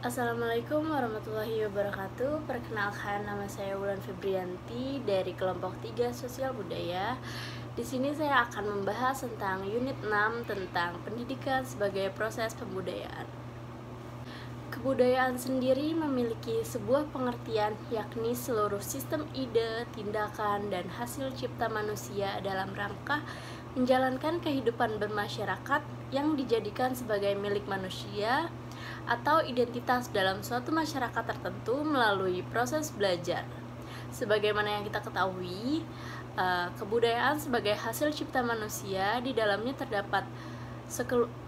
Assalamualaikum warahmatullahi wabarakatuh. Perkenalkan, nama saya Wulan Febrianti dari kelompok 3 Sosial Budaya. Di sini saya akan membahas tentang unit 6 tentang pendidikan sebagai proses pembudayaan. Kebudayaan sendiri memiliki sebuah pengertian, yakni seluruh sistem ide, tindakan, dan hasil cipta manusia dalam rangka menjalankan kehidupan bermasyarakat yang dijadikan sebagai milik manusia atau identitas dalam suatu masyarakat tertentu melalui proses belajar. Sebagaimana yang kita ketahui, kebudayaan sebagai hasil cipta manusia, di dalamnya terdapat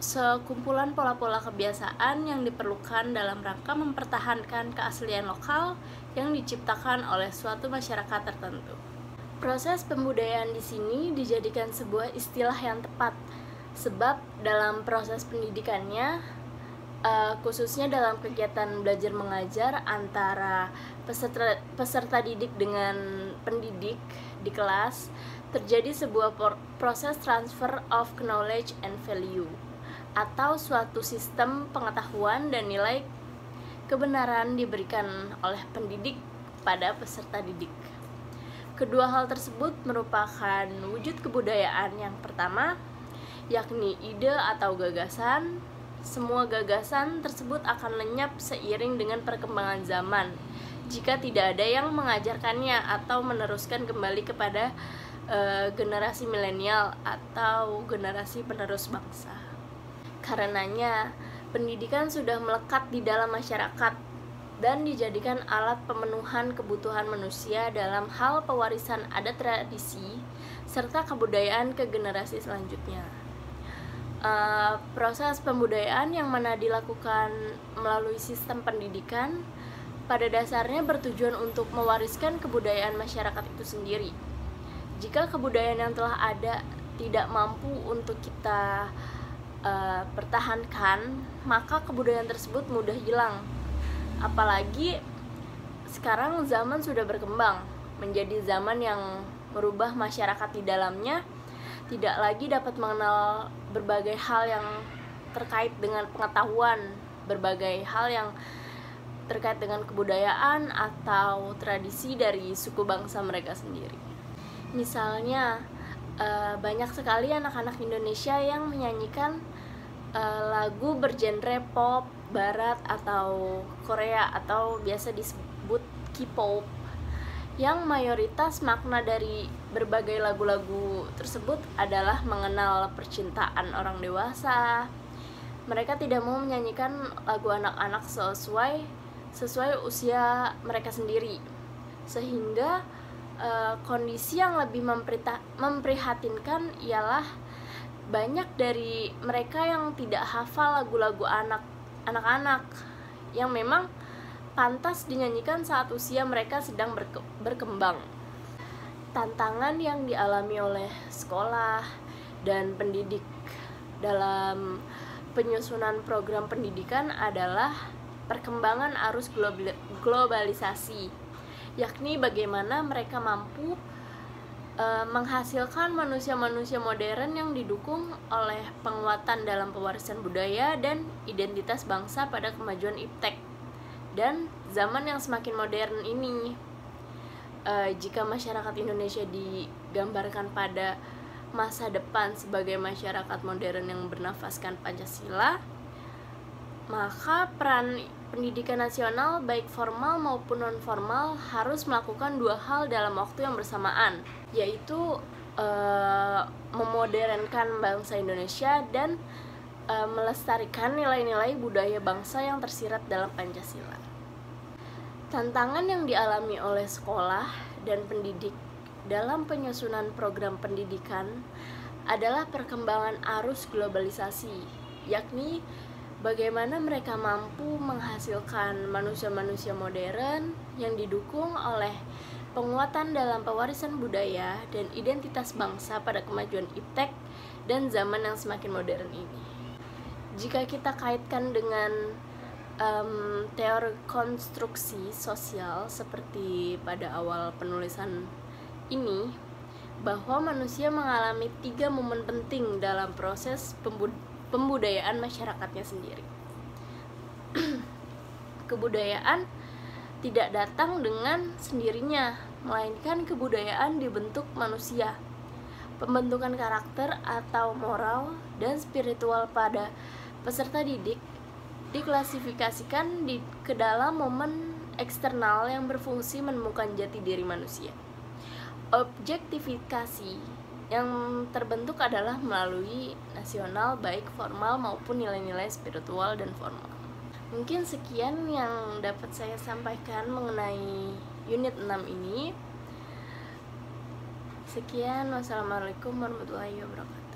sekumpulan pola-pola kebiasaan yang diperlukan dalam rangka mempertahankan keaslian lokal yang diciptakan oleh suatu masyarakat tertentu. Proses pembudayaan di sini dijadikan sebuah istilah yang tepat, sebab dalam proses pendidikannya, khususnya dalam kegiatan belajar mengajar antara peserta didik dengan pendidik di kelas, terjadi sebuah proses transfer of knowledge and value, atau suatu sistem pengetahuan dan nilai kebenaran diberikan oleh pendidik pada peserta didik. Kedua hal tersebut merupakan wujud kebudayaan yang pertama, yakni ide atau gagasan. Semua gagasan tersebut akan lenyap seiring dengan perkembangan zaman jika tidak ada yang mengajarkannya atau meneruskan kembali kepada generasi milenial atau generasi penerus bangsa. Karenanya, pendidikan sudah melekat di dalam masyarakat dan dijadikan alat pemenuhan kebutuhan manusia dalam hal pewarisan adat tradisi serta kebudayaan ke generasi selanjutnya. Proses pembudayaan yang mana dilakukan melalui sistem pendidikan pada dasarnya bertujuan untuk mewariskan kebudayaan masyarakat itu sendiri. Jika kebudayaan yang telah ada tidak mampu untuk kita pertahankan, maka kebudayaan tersebut mudah hilang. Apalagi sekarang zaman sudah berkembang menjadi zaman yang merubah masyarakat di dalamnya tidak lagi dapat mengenal berbagai hal yang terkait dengan pengetahuan, berbagai hal yang terkait dengan kebudayaan atau tradisi dari suku bangsa mereka sendiri. Misalnya, banyak sekali anak-anak Indonesia yang menyanyikan lagu bergenre pop, barat, atau Korea, atau biasa disebut K-pop, yang mayoritas makna dari berbagai lagu-lagu tersebut adalah mengenal percintaan orang dewasa. Mereka tidak mau menyanyikan lagu anak-anak sesuai usia mereka sendiri, sehingga kondisi yang lebih memprihatinkan ialah banyak dari mereka yang tidak hafal lagu-lagu anak-anak yang memang pantas dinyanyikan saat usia mereka sedang berkembang. Tantangan yang dialami oleh sekolah dan pendidik dalam penyusunan program pendidikan adalah perkembangan arus globalisasi, yakni bagaimana mereka mampu menghasilkan manusia-manusia modern yang didukung oleh penguatan dalam pewarisan budaya dan identitas bangsa pada kemajuan iptek dan zaman yang semakin modern ini. Jika masyarakat Indonesia digambarkan pada masa depan sebagai masyarakat modern yang bernafaskan Pancasila, maka peran pendidikan nasional baik formal maupun non-formal harus melakukan dua hal dalam waktu yang bersamaan, yaitu memodernkan bangsa Indonesia dan melestarikan nilai-nilai budaya bangsa yang tersirat dalam Pancasila. Tantangan yang dialami oleh sekolah dan pendidik dalam penyusunan program pendidikan adalah perkembangan arus globalisasi, yakni bagaimana mereka mampu menghasilkan manusia-manusia modern yang didukung oleh penguatan dalam pewarisan budaya dan identitas bangsa pada kemajuan iptek dan zaman yang semakin modern ini. Jika kita kaitkan dengan teori konstruksi sosial seperti pada awal penulisan ini, bahwa manusia mengalami 3 momen penting dalam proses pembudayaan masyarakatnya sendiri. Kebudayaan tidak datang dengan sendirinya, melainkan kebudayaan dibentuk manusia. Pembentukan karakter atau moral dan spiritual pada peserta didik diklasifikasikan ke dalam momen eksternal yang berfungsi menemukan jati diri manusia. Objektifikasi yang terbentuk adalah melalui nasional baik formal maupun nilai-nilai spiritual dan formal. Mungkin sekian yang dapat saya sampaikan mengenai unit 6 ini. Sekian, wassalamualaikum warahmatullahi wabarakatuh.